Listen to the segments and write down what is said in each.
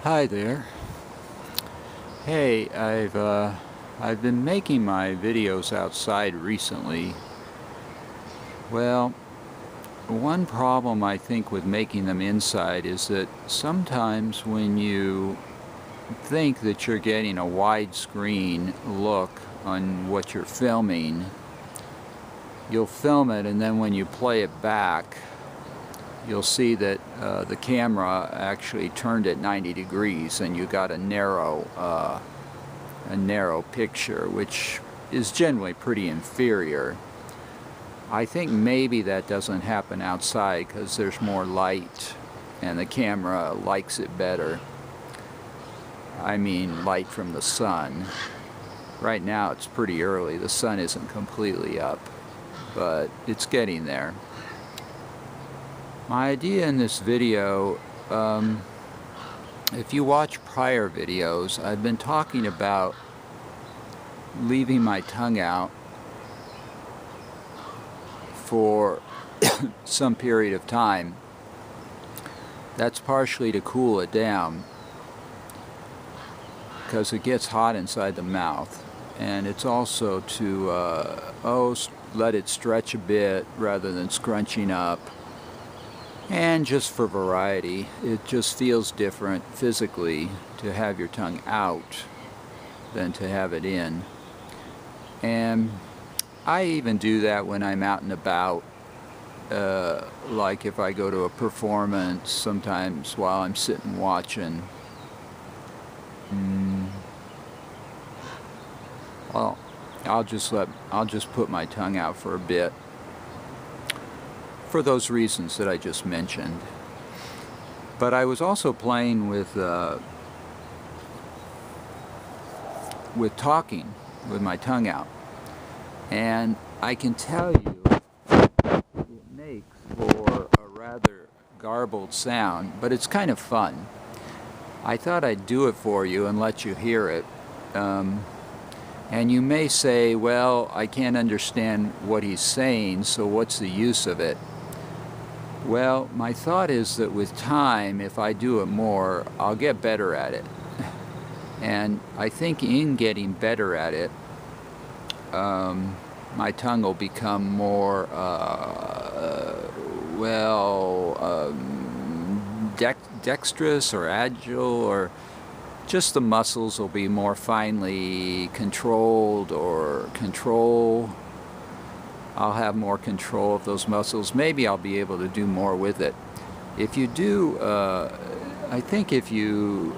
Hi there. Hey, I've been making my videos outside recently. Well, one problem I think with making them inside is that sometimes when you think that you're getting a widescreen look on what you're filming, you'll film it, and then when you play it back, you'll see that the camera actually turned at 90 degrees and you got a narrow picture, which is generally pretty inferior. I think maybe that doesn't happen outside because there's more light and the camera likes it better. I mean light from the sun. Right now it's pretty early, the sun isn't completely up, but it's getting there. My idea in this video, if you watch prior videos, I've been talking about leaving my tongue out for some period of time. That's partially to cool it down because it gets hot inside the mouth, and it's also to let it stretch a bit rather than scrunching up. And just for variety, it just feels different physically to have your tongue out than to have it in. And I even do that when I'm out and about, like if I go to a performance, sometimes while I'm sitting watching. Well, I'll just put my tongue out for a bit, for those reasons that I just mentioned. But I was also playing with talking with my tongue out, and I can tell you it makes for a rather garbled sound, but it's kind of fun. I thought I'd do it for you and let you hear it. And you may say, well, I can't understand what he's saying, so what's the use of it? Well, my thought is that with time, if I do it more, I'll get better at it. And I think in getting better at it, my tongue will become more, dexterous or agile, or just the muscles will be more finely controlled, or I'll have more control of those muscles. Maybe I'll be able to do more with it. If you do, I think if you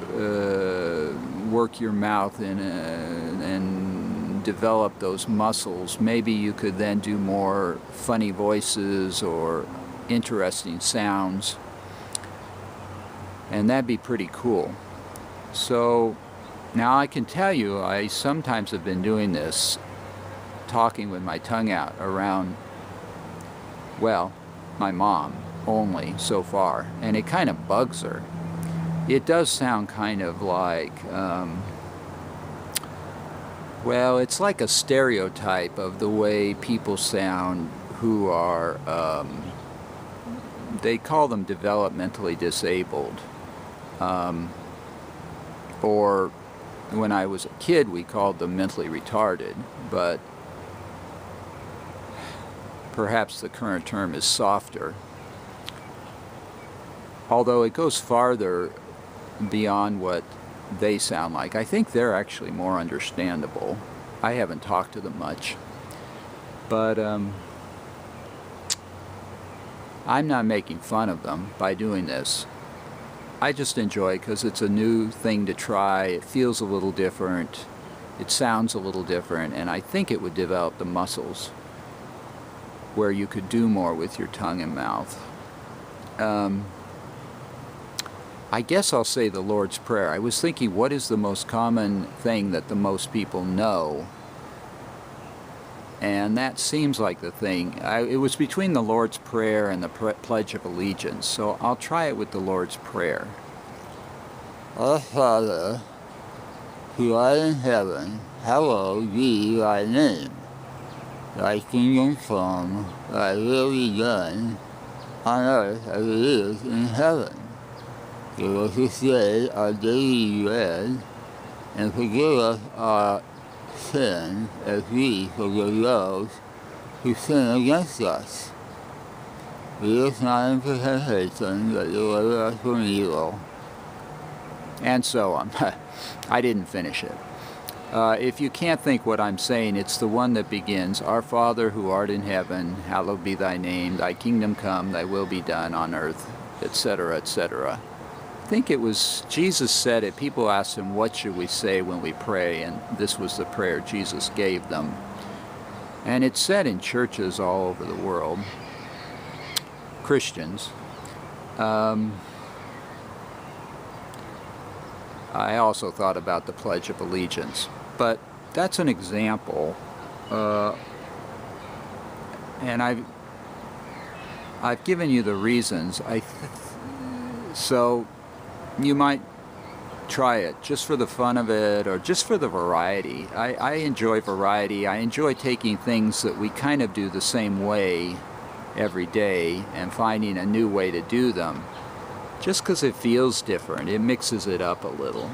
work your mouth and develop those muscles, maybe you could then do more funny voices or interesting sounds. And that'd be pretty cool. So now I can tell you, I sometimes have been doing this, talking with my tongue out around, well, my mom only so far, and it kind of bugs her. It does sound kind of like, well, it's like a stereotype of the way people sound who are, they call them developmentally disabled. Or when I was a kid, we called them mentally retarded, but perhaps the current term is softer. Although it goes farther beyond what they sound like. I think they're actually more understandable. I haven't talked to them much. But I'm not making fun of them by doing this. I just enjoy it because it's a new thing to try. It feels a little different. It sounds a little different, and I think it would develop the muscles where you could do more with your tongue and mouth. I guess I'll say the Lord's Prayer. I was thinking, what is the most common thing that the most people know? And that seems like the thing. It was between the Lord's Prayer and the Pledge of Allegiance, so I'll try it with the Lord's Prayer. Our Father, who art in heaven, hallowed be thy name. Thy kingdom come, thy will be done, on earth as it is in heaven. Give us this day our daily bread, and forgive us our sins as we forgive those who sin against us. Lead us not into temptation, but deliver us from evil. And so on. I didn't finish it. If you can't think what I'm saying, it's the one that begins, Our Father who art in heaven, hallowed be thy name, thy kingdom come, thy will be done on earth, etc., etc. I think it was, Jesus said it, people asked him, what should we say when we pray? And this was the prayer Jesus gave them. And it's said in churches all over the world, Christians. I also thought about the Pledge of Allegiance, but that's an example, and I've given you the reasons. So you might try it just for the fun of it, or just for the variety. I enjoy variety. I enjoy taking things that we kind of do the same way every day and finding a new way to do them. Just because it feels different, it mixes it up a little.